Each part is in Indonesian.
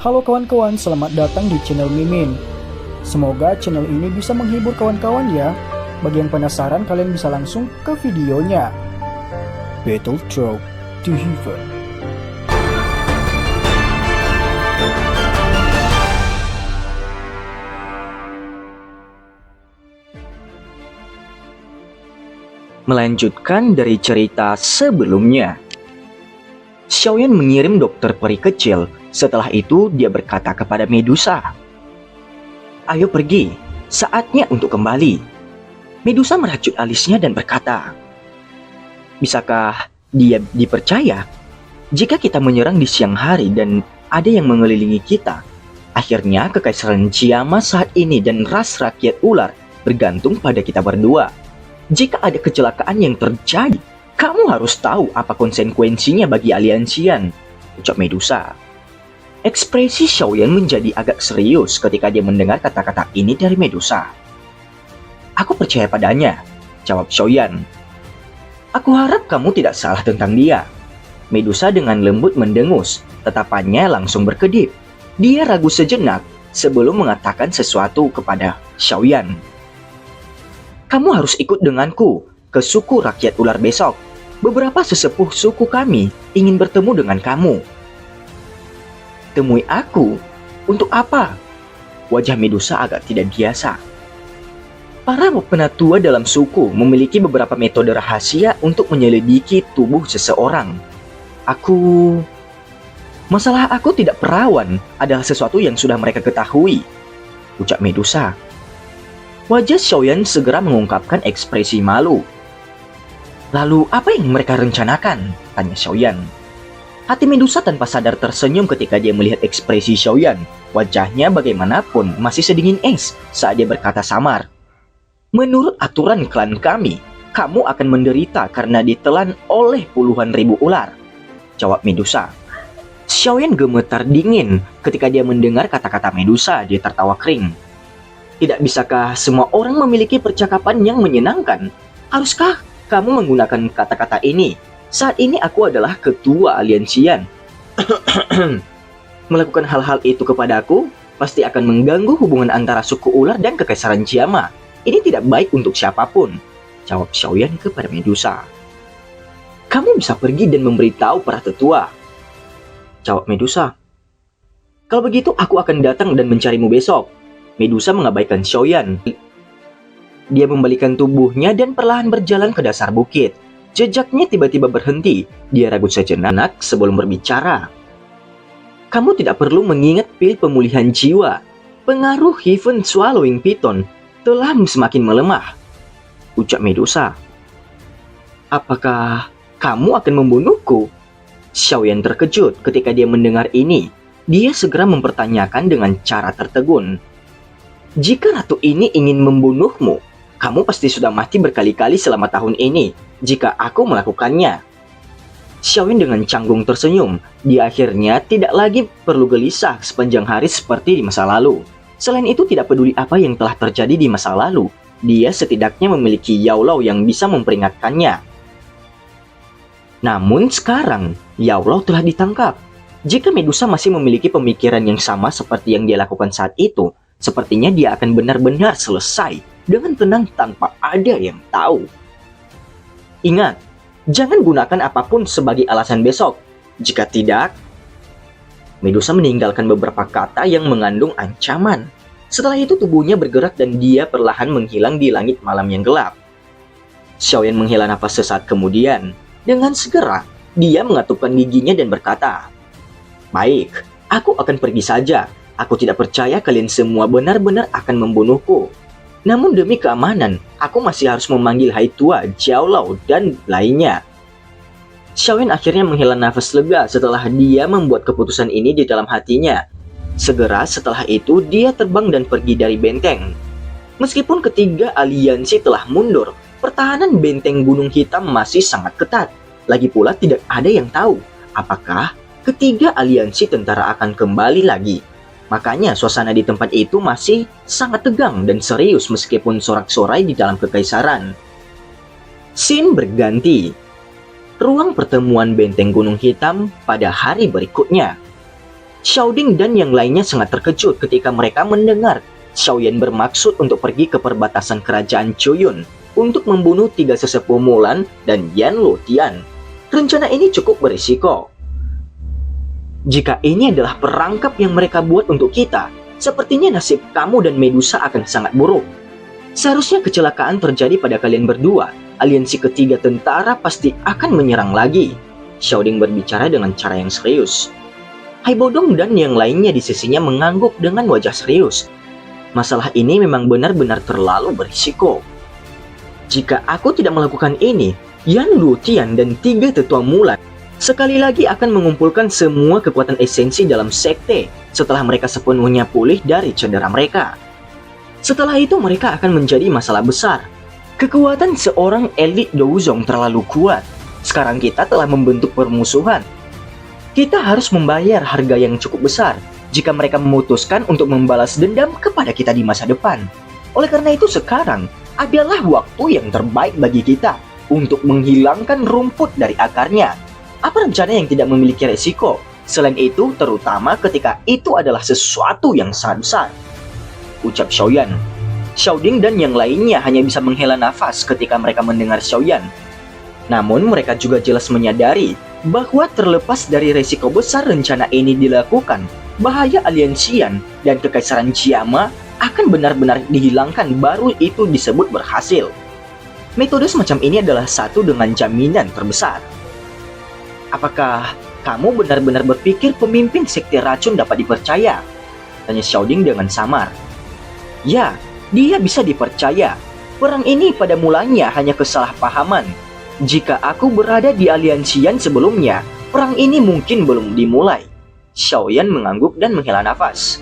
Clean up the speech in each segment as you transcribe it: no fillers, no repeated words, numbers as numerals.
Halo kawan-kawan, selamat datang di channel Mimin. Semoga channel ini bisa menghibur kawan-kawan ya. Bagi yang penasaran, kalian bisa langsung ke videonya. Battle Through to Heaven. Melanjutkan dari cerita sebelumnya, Xiaoyan mengirim dokter peri kecil. Setelah itu dia berkata kepada Medusa, "Ayo pergi, saatnya untuk kembali." Medusa merajut alisnya dan berkata, "Bisakah dia dipercaya? Jika kita menyerang di siang hari dan ada yang mengelilingi kita, akhirnya kekaisaran Jiama saat ini dan ras rakyat ular bergantung pada kita berdua. Jika ada kecelakaan yang terjadi, kamu harus tahu apa konsekuensinya bagi aliansian," ucap Medusa. Ekspresi Xiaoyan menjadi agak serius ketika dia mendengar kata-kata ini dari Medusa. "Aku percaya padanya," jawab Xiaoyan. "Aku harap kamu tidak salah tentang dia." Medusa dengan lembut mendengus, tatapannya langsung berkedip. Dia ragu sejenak sebelum mengatakan sesuatu kepada Xiaoyan. "Kamu harus ikut denganku ke suku rakyat ular besok. Beberapa sesepuh suku kami ingin bertemu dengan kamu." "Temui aku? Untuk apa?" Wajah Medusa agak tidak biasa. Para penatua dalam suku memiliki beberapa metode rahasia untuk menyelidiki tubuh seseorang. Masalah aku tidak perawan adalah sesuatu yang sudah mereka ketahui," ucap Medusa. Wajah Xiaoyan segera mengungkapkan ekspresi malu. "Lalu apa yang mereka rencanakan?" tanya Xiaoyan. Hati Medusa tanpa sadar tersenyum ketika dia melihat ekspresi Xiaoyan. Wajahnya bagaimanapun masih sedingin es saat dia berkata samar. "Menurut aturan klan kami, kamu akan menderita karena ditelan oleh puluhan ribu ular," jawab Medusa. Xiaoyan gemetar dingin ketika dia mendengar kata-kata Medusa. Dia tertawa kering. "Tidak bisakah semua orang memiliki percakapan yang menyenangkan? Haruskah kamu menggunakan kata-kata ini? Saat ini aku adalah ketua aliansian. Melakukan hal-hal itu kepadaku pasti akan mengganggu hubungan antara suku ular dan kekaisaran Jiama. Ini tidak baik untuk siapapun," jawab Xiaoyan kepada Medusa. "Kamu bisa pergi dan memberitahu para tetua," jawab Medusa. "Kalau begitu aku akan datang dan mencarimu besok." Medusa mengabaikan Xiaoyan. Dia membalikan tubuhnya dan perlahan berjalan ke dasar bukit. Jejaknya tiba-tiba berhenti. Dia ragu sejenak sebelum berbicara. "Kamu tidak perlu mengingat pil pemulihan jiwa. Pengaruh Heaven Swallowing Python telah semakin melemah," ucap Medusa. "Apakah kamu akan membunuhku?" Xiaoyan terkejut ketika dia mendengar ini. Dia segera mempertanyakan dengan cara tertegun. "Jika ratu ini ingin membunuhmu, kamu pasti sudah mati berkali-kali selama tahun ini jika aku melakukannya." Xiaoyan dengan canggung tersenyum. Dia akhirnya tidak lagi perlu gelisah sepanjang hari seperti di masa lalu. Selain itu, tidak peduli apa yang telah terjadi di masa lalu, dia setidaknya memiliki Yao Lao yang bisa memperingatkannya. Namun sekarang, Yao Lao telah ditangkap. Jika Medusa masih memiliki pemikiran yang sama seperti yang dia lakukan saat itu, sepertinya dia akan benar-benar selesai dengan tenang tanpa ada yang tahu. "Ingat, jangan gunakan apapun sebagai alasan besok. Jika tidak..." Medusa meninggalkan beberapa kata yang mengandung ancaman. Setelah itu tubuhnya bergerak dan dia perlahan menghilang di langit malam yang gelap. Xiaoyan menghela nafas sesaat kemudian. Dengan segera, dia mengatupkan giginya dan berkata, "Baik, aku akan pergi saja. Aku tidak percaya kalian semua benar-benar akan membunuhku. Namun demi keamanan, aku masih harus memanggil Hai Tua, Jiao Lao, dan lainnya." Xiaoyan akhirnya menghela nafas lega setelah dia membuat keputusan ini di dalam hatinya. Segera setelah itu, dia terbang dan pergi dari benteng. Meskipun ketiga aliansi telah mundur, pertahanan benteng Gunung Hitam masih sangat ketat. Lagi pula tidak ada yang tahu apakah ketiga aliansi tentara akan kembali lagi. Makanya suasana di tempat itu masih sangat tegang dan serius meskipun sorak-sorai di dalam kekaisaran. Scene berganti. Ruang pertemuan benteng Gunung Hitam pada hari berikutnya. Xiaoding dan yang lainnya sangat terkejut ketika mereka mendengar Xiaoyan bermaksud untuk pergi ke perbatasan kerajaan Choyun untuk membunuh 3 sesepuh Mulan dan Yan Luotian. Rencana ini cukup berisiko. Jika ini adalah perangkap yang mereka buat untuk kita, sepertinya nasib kamu dan Medusa akan sangat buruk. Seharusnya kecelakaan terjadi pada kalian berdua. Aliansi ketiga tentara pasti akan menyerang lagi. Xiaoding berbicara dengan cara yang serius. Hai Bodong dan yang lainnya di sisinya mengangguk dengan wajah serius. Masalah ini memang benar-benar terlalu berisiko. Jika aku tidak melakukan ini, Yan Luotian dan 3 tetua Mulan sekali lagi akan mengumpulkan semua kekuatan esensi dalam sekte setelah mereka sepenuhnya pulih dari cedera mereka. Setelah itu mereka akan menjadi masalah besar. Kekuatan seorang elit Douzong terlalu kuat. Sekarang kita telah membentuk permusuhan. Kita harus membayar harga yang cukup besar jika mereka memutuskan untuk membalas dendam kepada kita di masa depan. Oleh karena itu sekarang adalah waktu yang terbaik bagi kita untuk menghilangkan rumput dari akarnya. Apa rencana yang tidak memiliki resiko? Selain itu, terutama ketika itu adalah sesuatu yang sangat besar. Ucap Xiaoyan. Xiaoding dan yang lainnya hanya bisa menghela nafas ketika mereka mendengar Xiaoyan. Namun mereka juga jelas menyadari bahwa terlepas dari resiko besar rencana ini dilakukan, bahaya aliansian dan kekaisaran Jiama akan benar-benar dihilangkan baru itu disebut berhasil. Metode semacam ini adalah satu dengan jaminan terbesar. Apakah kamu benar-benar berpikir pemimpin sekte racun dapat dipercaya? Tanya Xiaoding dengan samar. Ya, dia bisa dipercaya. Perang ini pada mulanya hanya kesalahpahaman. Jika aku berada di aliansian sebelumnya, perang ini mungkin belum dimulai. Xiaoyan mengangguk dan menghela nafas.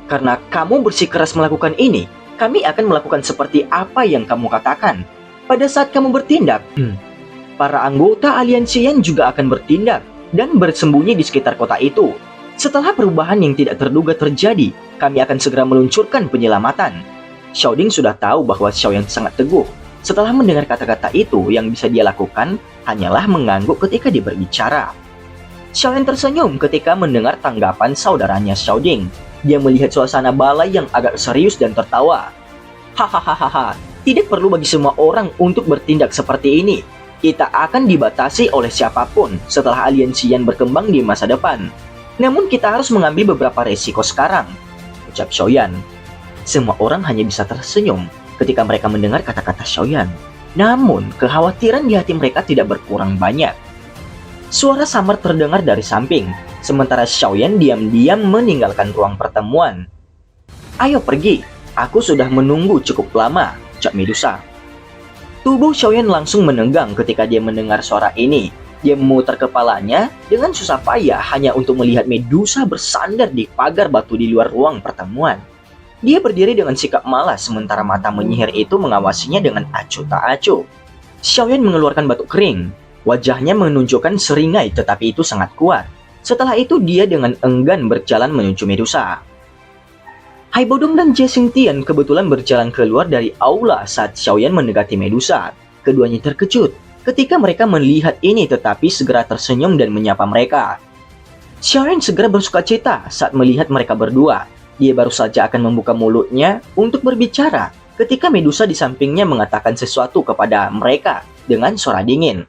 Karena kamu bersikeras melakukan ini, kami akan melakukan seperti apa yang kamu katakan. Pada saat kamu bertindak, para anggota aliansian juga akan bertindak dan bersembunyi di sekitar kota itu. Setelah perubahan yang tidak terduga terjadi, kami akan segera meluncurkan penyelamatan. Xiaoding sudah tahu bahwa Xiaoyan sangat teguh. Setelah mendengar kata-kata itu, yang bisa dia lakukan hanyalah mengangguk ketika dia berbicara. Xiaoyan tersenyum ketika mendengar tanggapan saudaranya Xiaoding. Dia melihat suasana balai yang agak serius dan tertawa. Hahaha, tidak perlu bagi semua orang untuk bertindak seperti ini. Kita akan dibatasi oleh siapapun setelah aliansian berkembang di masa depan. Namun kita harus mengambil beberapa resiko sekarang, ucap Xiaoyan. Semua orang hanya bisa tersenyum ketika mereka mendengar kata-kata Xiaoyan. Namun, kekhawatiran di hati mereka tidak berkurang banyak. Suara samar terdengar dari samping, sementara Xiaoyan diam-diam meninggalkan ruang pertemuan. Ayo pergi, aku sudah menunggu cukup lama, ucap Medusa. Tubuh Xiaoyan langsung menegang ketika dia mendengar suara ini. Dia memutar kepalanya dengan susah payah hanya untuk melihat Medusa bersandar di pagar batu di luar ruang pertemuan. Dia berdiri dengan sikap malas sementara mata menyihir itu mengawasinya dengan acuh tak acuh. Xiaoyan mengeluarkan batuk kering. Wajahnya menunjukkan seringai tetapi itu sangat kuat. Setelah itu dia dengan enggan berjalan menuju Medusa. Hai Bodong dan Jie Xingtian kebetulan berjalan keluar dari aula saat Xiaoyan mendekati Medusa. Keduanya terkejut ketika mereka melihat ini tetapi segera tersenyum dan menyapa mereka. Xiaoyan segera bersukacita saat melihat mereka berdua. Dia baru saja akan membuka mulutnya untuk berbicara ketika Medusa di sampingnya mengatakan sesuatu kepada mereka dengan suara dingin.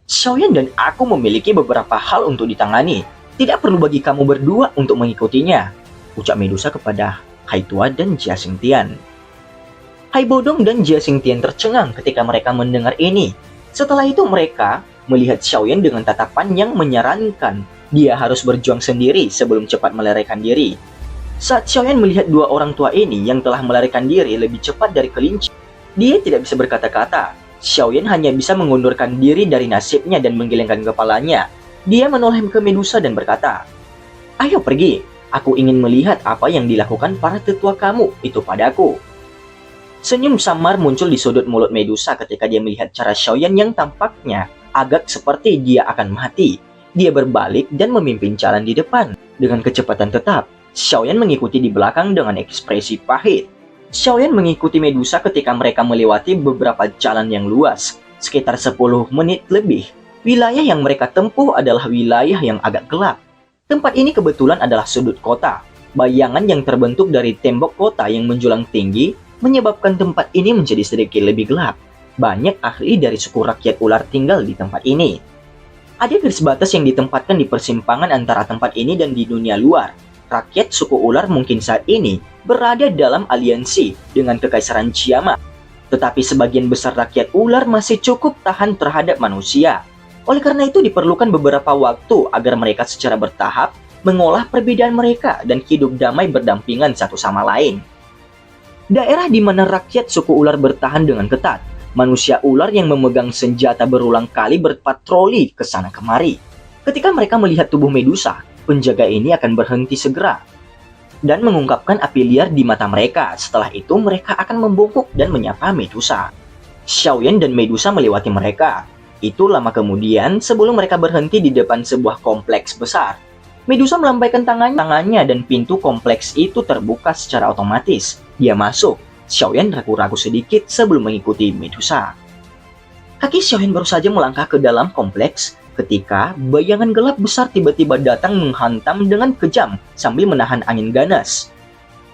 Xiaoyan dan aku memiliki beberapa hal untuk ditangani. Tidak perlu bagi kamu berdua untuk mengikutinya, ucap Medusa kepada Hai Tua dan Jia Xingtian. Hai Bodong dan Jia Xingtian tercengang ketika mereka mendengar ini. Setelah itu mereka melihat Xiaoyan dengan tatapan yang menyarankan dia harus berjuang sendiri sebelum cepat melarikan diri. Saat Xiaoyan melihat dua orang tua ini yang telah melarikan diri lebih cepat dari kelinci, dia tidak bisa berkata-kata. Xiaoyan hanya bisa mengundurkan diri dari nasibnya dan menggelengkan kepalanya. Dia menoleh ke Medusa dan berkata, "Ayo pergi, aku ingin melihat apa yang dilakukan para tetua kamu itu padaku." Senyum samar muncul di sudut mulut Medusa ketika dia melihat cara Xiaoyan yang tampaknya agak seperti dia akan mati. Dia berbalik dan memimpin jalan di depan dengan kecepatan tetap. Xiaoyan mengikuti di belakang dengan ekspresi pahit. Xiaoyan mengikuti Medusa ketika mereka melewati beberapa jalan yang luas, sekitar 10 menit lebih. Wilayah yang mereka tempuh adalah wilayah yang agak gelap. Tempat ini kebetulan adalah sudut kota. Bayangan yang terbentuk dari tembok kota yang menjulang tinggi menyebabkan tempat ini menjadi sedikit lebih gelap. Banyak ahli dari suku rakyat ular tinggal di tempat ini. Ada garis batas yang ditempatkan di persimpangan antara tempat ini dan di dunia luar. Rakyat suku ular mungkin saat ini berada dalam aliansi dengan Kekaisaran Tiamat. Tetapi sebagian besar rakyat ular masih cukup tahan terhadap manusia. Oleh karena itu diperlukan beberapa waktu agar mereka secara bertahap mengolah perbedaan mereka dan hidup damai berdampingan satu sama lain. Daerah di mana rakyat suku ular bertahan dengan ketat. Manusia ular yang memegang senjata berulang kali berpatroli ke sana kemari. Ketika mereka melihat tubuh Medusa, penjaga ini akan berhenti segera dan mengungkapkan api liar di mata mereka. Setelah itu mereka akan membungkuk dan menyapa Medusa. Xiaoyan dan Medusa melewati mereka. Itu lama kemudian sebelum mereka berhenti di depan sebuah kompleks besar. Medusa melambaikan tangannya dan pintu kompleks itu terbuka secara otomatis. Dia masuk. Xiaoyan ragu-ragu sedikit sebelum mengikuti Medusa. Kaki Xiaoyan baru saja melangkah ke dalam kompleks ketika bayangan gelap besar tiba-tiba datang menghantam dengan kejam sambil menahan angin ganas.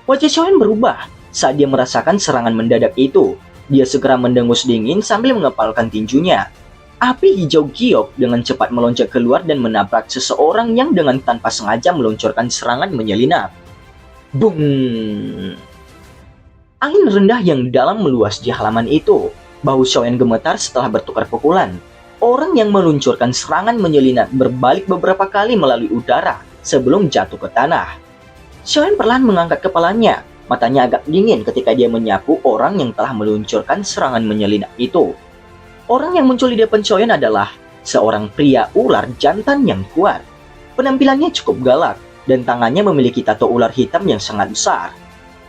Wajah Xiaoyan berubah saat dia merasakan serangan mendadak itu. Dia segera mendengus dingin sambil mengepalkan tinjunya. Api hijau giok dengan cepat melonjak keluar dan menabrak seseorang yang dengan tanpa sengaja meluncurkan serangan menyelinap. Bung! Angin rendah yang dalam meluas di halaman itu. Bahu Xiaoyan gemetar setelah bertukar pukulan. Orang yang meluncurkan serangan menyelinap berbalik beberapa kali melalui udara sebelum jatuh ke tanah. Xiaoyan perlahan mengangkat kepalanya. Matanya agak dingin ketika dia menyapu orang yang telah meluncurkan serangan menyelinap itu. Orang yang muncul di depan Xiaoyan adalah seorang pria ular jantan yang kuat. Penampilannya cukup galak dan tangannya memiliki tato ular hitam yang sangat besar.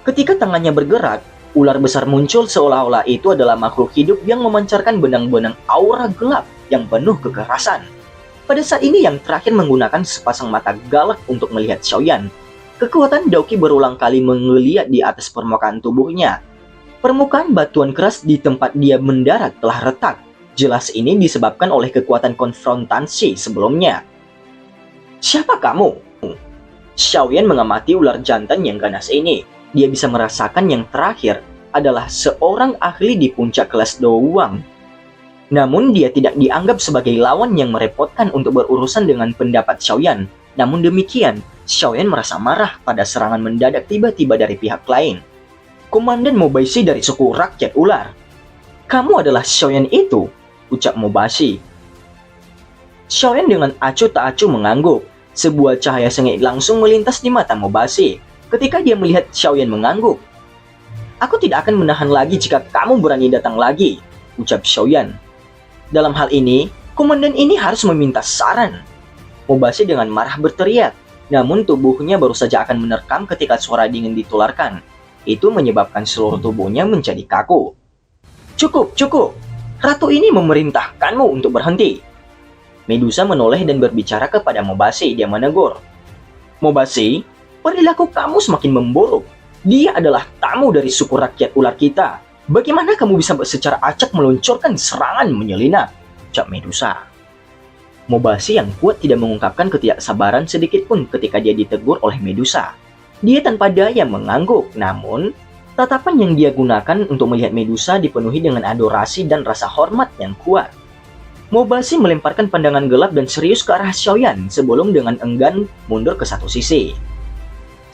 Ketika tangannya bergerak, ular besar muncul seolah-olah itu adalah makhluk hidup yang memancarkan benang-benang aura gelap yang penuh kekerasan. Pada saat ini yang terakhir menggunakan sepasang mata galak untuk melihat Xiaoyan. Kekuatan Daoqi berulang kali menggeliat di atas permukaan tubuhnya. Permukaan batuan keras di tempat dia mendarat telah retak. Jelas ini disebabkan oleh kekuatan konfrontasi sebelumnya. Siapa kamu? Xiaoyan mengamati ular jantan yang ganas ini. Dia bisa merasakan yang terakhir adalah seorang ahli di puncak kelas Douwang. Namun dia tidak dianggap sebagai lawan yang merepotkan untuk berurusan dengan pendapat Xiaoyan. Namun demikian, Xiaoyan merasa marah pada serangan mendadak tiba-tiba dari pihak lain. Komandan Mobashi dari suku rakyat ular. Kamu adalah Xiaoyan itu, ucap Mobashi. Xiaoyan dengan acuh tak acuh mengangguk. Sebuah cahaya sengit langsung melintas di mata Mobashi. Ketika dia melihat Xiaoyan mengangguk. Aku tidak akan menahan lagi jika kamu berani datang lagi, ucap Xiaoyan. Dalam hal ini, komandan ini harus meminta saran. Mobashi dengan marah berteriak, namun tubuhnya baru saja akan menerkam ketika suara dingin ditularkan. Itu menyebabkan seluruh tubuhnya menjadi kaku. Cukup, cukup. Ratu ini memerintahkanmu untuk berhenti. Medusa menoleh dan berbicara kepada Mobashi. Dia menegur. Mobashi, perilaku kamu semakin memburuk. Dia adalah tamu dari suku rakyat ular kita. Bagaimana kamu bisa secara acak meluncurkan serangan menyelinap? Ucap Medusa. Mobashi yang kuat tidak mengungkapkan ketidaksabaran sedikit pun ketika dia ditegur oleh Medusa. Dia tanpa daya mengangguk, namun tatapan yang dia gunakan untuk melihat Medusa dipenuhi dengan adorasi dan rasa hormat yang kuat. Mobashi melemparkan pandangan gelap dan serius ke arah Xiaoyan sebelum dengan enggan mundur ke satu sisi.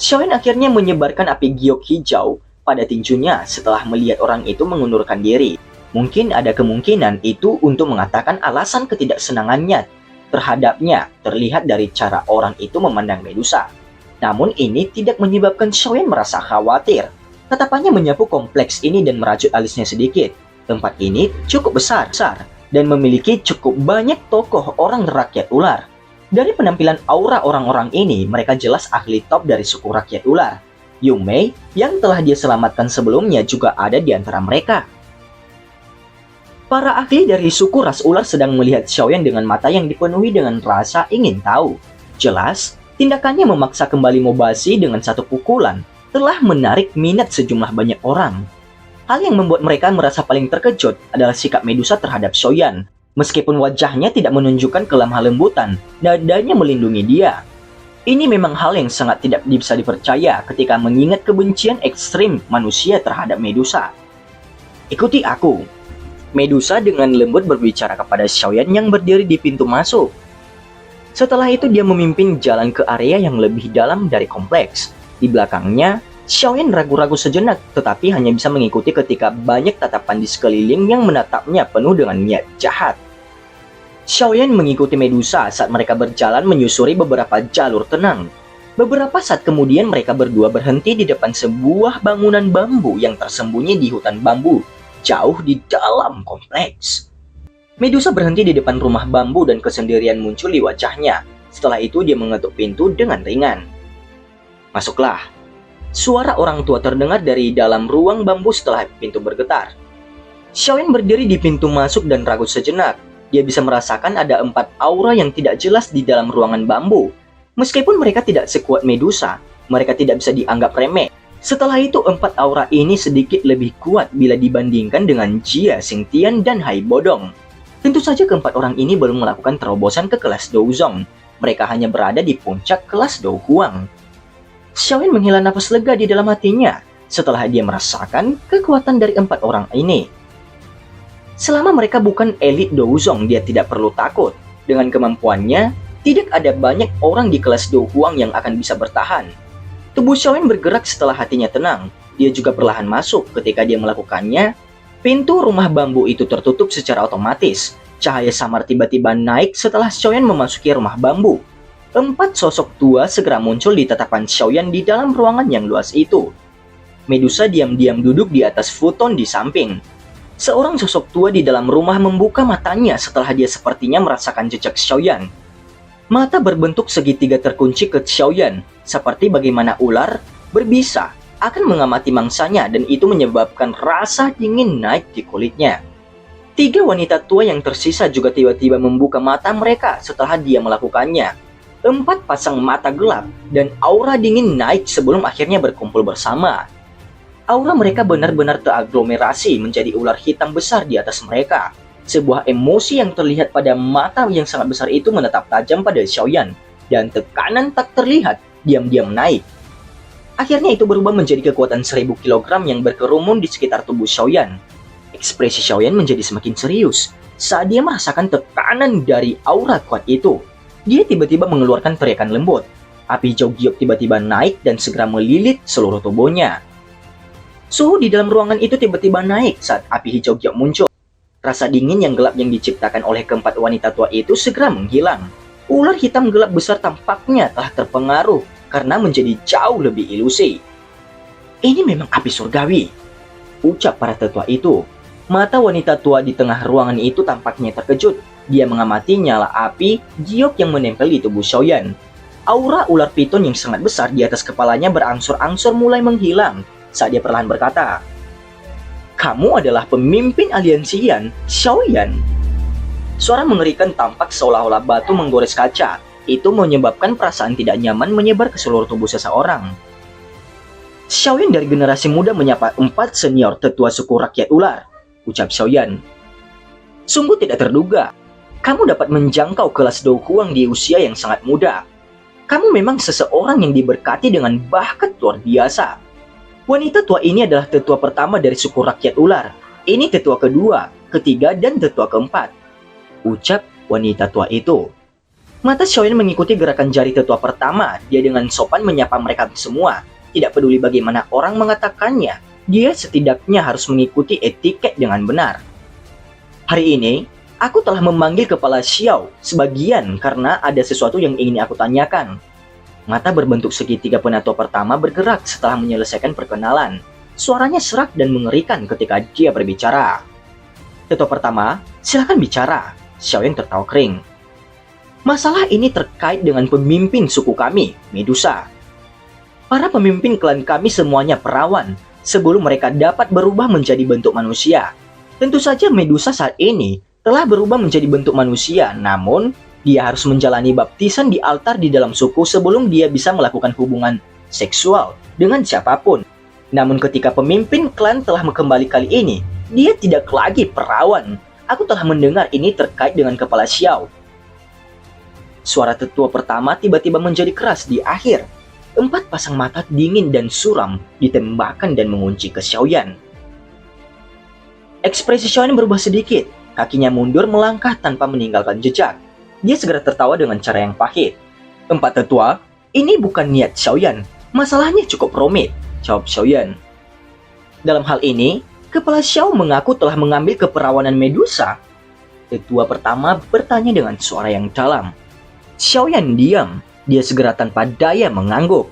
Xiaoyan akhirnya menyebarkan api giok hijau pada tinjunya setelah melihat orang itu mengundurkan diri. Mungkin ada kemungkinan itu untuk mengatakan alasan ketidaksenangannya terhadapnya terlihat dari cara orang itu memandang Medusa. Namun ini tidak menyebabkan Xiaoyan merasa khawatir. Tatapannya menyapu kompleks ini dan merajut alisnya sedikit. Tempat ini cukup besar dan memiliki cukup banyak tokoh orang rakyat ular. Dari penampilan aura orang-orang ini, mereka jelas ahli top dari suku rakyat ular. Yumei yang telah dia selamatkan sebelumnya juga ada di antara mereka. Para ahli dari suku ras ular sedang melihat Xiaoyan dengan mata yang dipenuhi dengan rasa ingin tahu. Jelas, tindakannya memaksa kembali Mobashi dengan satu pukulan telah menarik minat sejumlah banyak orang. Hal yang membuat mereka merasa paling terkejut adalah sikap Medusa terhadap Xiaoyan. Meskipun wajahnya tidak menunjukkan kelemah lembutan, dadanya melindungi dia. Ini memang hal yang sangat tidak bisa dipercaya ketika mengingat kebencian ekstrim manusia terhadap Medusa. Ikuti aku. Medusa dengan lembut berbicara kepada Xiaoyan yang berdiri di pintu masuk. Setelah itu dia memimpin jalan ke area yang lebih dalam dari kompleks. Di belakangnya, Xiaoyan ragu-ragu sejenak tetapi hanya bisa mengikuti ketika banyak tatapan di sekeliling yang menatapnya penuh dengan niat jahat. Xiaoyan mengikuti Medusa saat mereka berjalan menyusuri beberapa jalur tenang. Beberapa saat kemudian mereka berdua berhenti di depan sebuah bangunan bambu yang tersembunyi di hutan bambu, jauh di dalam kompleks. Medusa berhenti di depan rumah bambu dan kesendirian muncul di wajahnya. Setelah itu dia mengetuk pintu dengan ringan. Masuklah. Suara orang tua terdengar dari dalam ruang bambu setelah pintu bergetar. Xiaoyan berdiri di pintu masuk dan ragu sejenak. Dia bisa merasakan ada 4 aura yang tidak jelas di dalam ruangan bambu. Meskipun mereka tidak sekuat Medusa, mereka tidak bisa dianggap remeh. Setelah itu 4 aura ini sedikit lebih kuat bila dibandingkan dengan Jia, Xingtian, dan Hai Bodong. Tentu saja keempat orang ini belum melakukan terobosan ke kelas Douzong. Mereka hanya berada di puncak kelas Dou Huang. Xiaoyan menghela nafas lega di dalam hatinya setelah dia merasakan kekuatan dari 4 orang ini. Selama mereka bukan elit Douzong, dia tidak perlu takut. Dengan kemampuannya, tidak ada banyak orang di kelas Dou Huang yang akan bisa bertahan. Tubuh Xiaoyan bergerak setelah hatinya tenang. Dia juga perlahan masuk. Ketika dia melakukannya, pintu rumah bambu itu tertutup secara otomatis. Cahaya samar tiba-tiba naik setelah Xiaoyan memasuki rumah bambu. 4 sosok tua segera muncul di tatapan Xiaoyan di dalam ruangan yang luas itu. Medusa diam-diam duduk di atas futon di samping. Seorang sosok tua di dalam rumah membuka matanya setelah dia sepertinya merasakan jejak Xiaoyan. Mata berbentuk segitiga terkunci ke Xiaoyan, seperti bagaimana ular berbisa akan mengamati mangsanya dan itu menyebabkan rasa dingin naik di kulitnya. 3 wanita tua yang tersisa juga tiba-tiba membuka mata mereka setelah dia melakukannya. 4 pasang mata gelap dan aura dingin naik sebelum akhirnya berkumpul bersama. Aura mereka benar-benar teraglomerasi menjadi ular hitam besar di atas mereka. Sebuah emosi yang terlihat pada mata yang sangat besar itu menetap tajam pada Xiaoyan, dan tekanan tak terlihat diam-diam naik. Akhirnya itu berubah menjadi kekuatan 1000 kg yang berkerumun di sekitar tubuh Xiaoyan. Ekspresi Xiaoyan menjadi semakin serius saat dia merasakan tekanan dari aura kuat itu. Dia tiba-tiba mengeluarkan teriakan lembut. Api hijau giok tiba-tiba naik dan segera melilit seluruh tubuhnya. Suhu di dalam ruangan itu tiba-tiba naik saat api hijau giok muncul. Rasa dingin yang gelap yang diciptakan oleh keempat wanita tua itu segera menghilang. Ular hitam gelap besar tampaknya telah terpengaruh karena menjadi jauh lebih ilusi. Ini memang api surgawi, ucap para tetua itu. Mata wanita tua di tengah ruangan itu tampaknya terkejut. Dia mengamati nyala api giok yang menempel di tubuh Xiaoyan. Aura ular piton yang sangat besar di atas kepalanya berangsur-angsur mulai menghilang saat dia perlahan berkata, "Kamu adalah pemimpin aliansi Yan, Xiaoyan." Suara mengerikan tampak seolah-olah batu menggores kaca. Itu menyebabkan perasaan tidak nyaman menyebar ke seluruh tubuh seseorang. Xiaoyan dari generasi muda menyapa 4 senior tetua suku rakyat ular, ucap Xiaoyan. Sungguh tidak terduga. Kamu dapat menjangkau kelas Dou Huang di usia yang sangat muda. Kamu memang seseorang yang diberkati dengan bakat luar biasa. Wanita tua ini adalah tetua pertama dari suku rakyat ular. Ini tetua kedua, ketiga, dan tetua keempat, ucap wanita tua itu. Mata Xiaoyan mengikuti gerakan jari tetua pertama. Dia dengan sopan menyapa mereka semua. Tidak peduli bagaimana orang mengatakannya, dia setidaknya harus mengikuti etiket dengan benar. Hari ini, aku telah memanggil kepala Xiao sebagian karena ada sesuatu yang ingin aku tanyakan. Mata berbentuk segitiga penatua pertama bergerak setelah menyelesaikan perkenalan. Suaranya serak dan mengerikan ketika dia berbicara. Tetua pertama, silakan bicara. Xiaoyan tertawa kering. Masalah ini terkait dengan pemimpin suku kami, Medusa. Para pemimpin klan kami semuanya perawan sebelum mereka dapat berubah menjadi bentuk manusia. Tentu saja Medusa saat ini telah berubah menjadi bentuk manusia, namun dia harus menjalani baptisan di altar di dalam suku sebelum dia bisa melakukan hubungan seksual dengan siapapun. Namun ketika pemimpin klan telah kembali kali ini, dia tidak lagi perawan. Aku telah mendengar ini terkait dengan kepala Xiao. Suara tetua pertama tiba-tiba menjadi keras di akhir. 4 pasang mata dingin dan suram ditembakkan dan mengunci ke Xiaoyan. Ekspresi Xiaoyan berubah sedikit. Kakinya mundur melangkah tanpa meninggalkan jejak. Dia segera tertawa dengan cara yang pahit. 4 tetua, ini bukan niat Xiaoyan. Masalahnya cukup rumit, jawab Xiaoyan. Dalam hal ini, Kepala Xiao mengaku telah mengambil keperawanan Medusa. Tetua pertama bertanya dengan suara yang dalam. Xiaoyan diam. Dia segera tanpa daya mengangguk.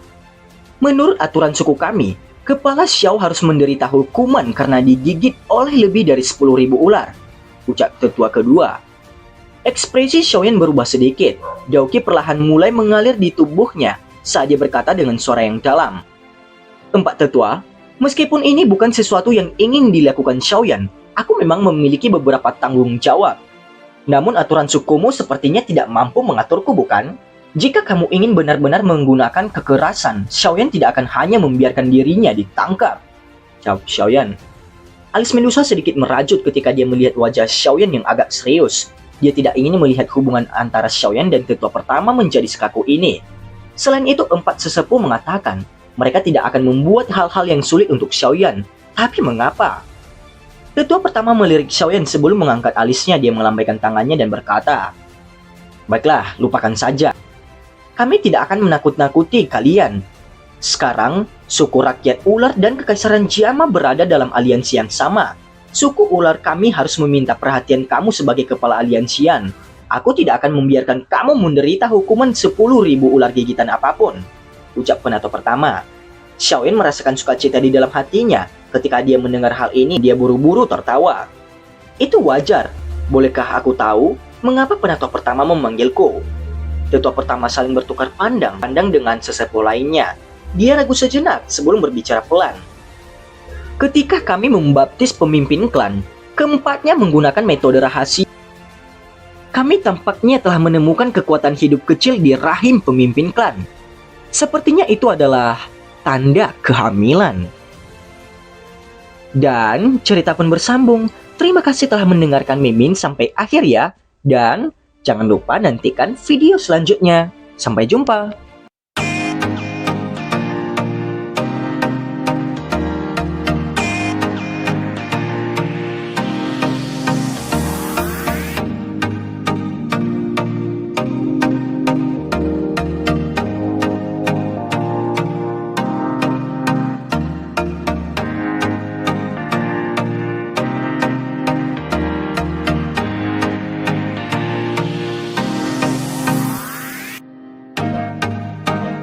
Menurut aturan suku kami, Kepala Xiao harus menderita hukuman karena digigit oleh lebih dari 10.000 ular, ucap tetua kedua. Ekspresi Xiaoyan berubah sedikit. Daoqi perlahan mulai mengalir di tubuhnya saat dia berkata dengan suara yang dalam. 4 tetua, meskipun ini bukan sesuatu yang ingin dilakukan Xiaoyan, aku memang memiliki beberapa tanggung jawab. Namun aturan sukumu sepertinya tidak mampu mengaturku, bukan? Jika kamu ingin benar-benar menggunakan kekerasan, Xiaoyan tidak akan hanya membiarkan dirinya ditangkap, jawab Xiaoyan. Alis Medusa sedikit merajut ketika dia melihat wajah Xiaoyan yang agak serius. Dia tidak ingin melihat hubungan antara Xiaoyan dan tetua pertama menjadi sekaku ini. Selain itu, 4 sesepuh mengatakan mereka tidak akan membuat hal-hal yang sulit untuk Xiaoyan. Tapi mengapa? Tetua pertama melirik Xiaoyan sebelum mengangkat alisnya. Dia melambaikan tangannya dan berkata, "Baiklah, lupakan saja. Kami tidak akan menakut-nakuti kalian. Sekarang, suku rakyat ular dan kekaisaran Jiama berada dalam aliansi yang sama. Suku ular kami harus meminta perhatian kamu sebagai kepala aliansian. Aku tidak akan membiarkan kamu menderita hukuman 10.000 ular gigitan apapun," ucap penatua pertama. Xiaoyan merasakan sukacita di dalam hatinya. Ketika dia mendengar hal ini, dia buru-buru tertawa. "Itu wajar. Bolehkah aku tahu mengapa penatua pertama memanggilku?" Tetua pertama saling bertukar pandang dengan sesepuh lainnya. Dia ragu sejenak sebelum berbicara pelan. "Ketika kami membaptis pemimpin klan, keempatnya menggunakan metode rahasia. Kami tampaknya telah menemukan kekuatan hidup kecil di rahim pemimpin klan. Sepertinya itu adalah tanda kehamilan." Dan cerita pun bersambung. Terima kasih telah mendengarkan Mimin sampai akhir ya. Dan jangan lupa nantikan video selanjutnya. Sampai jumpa.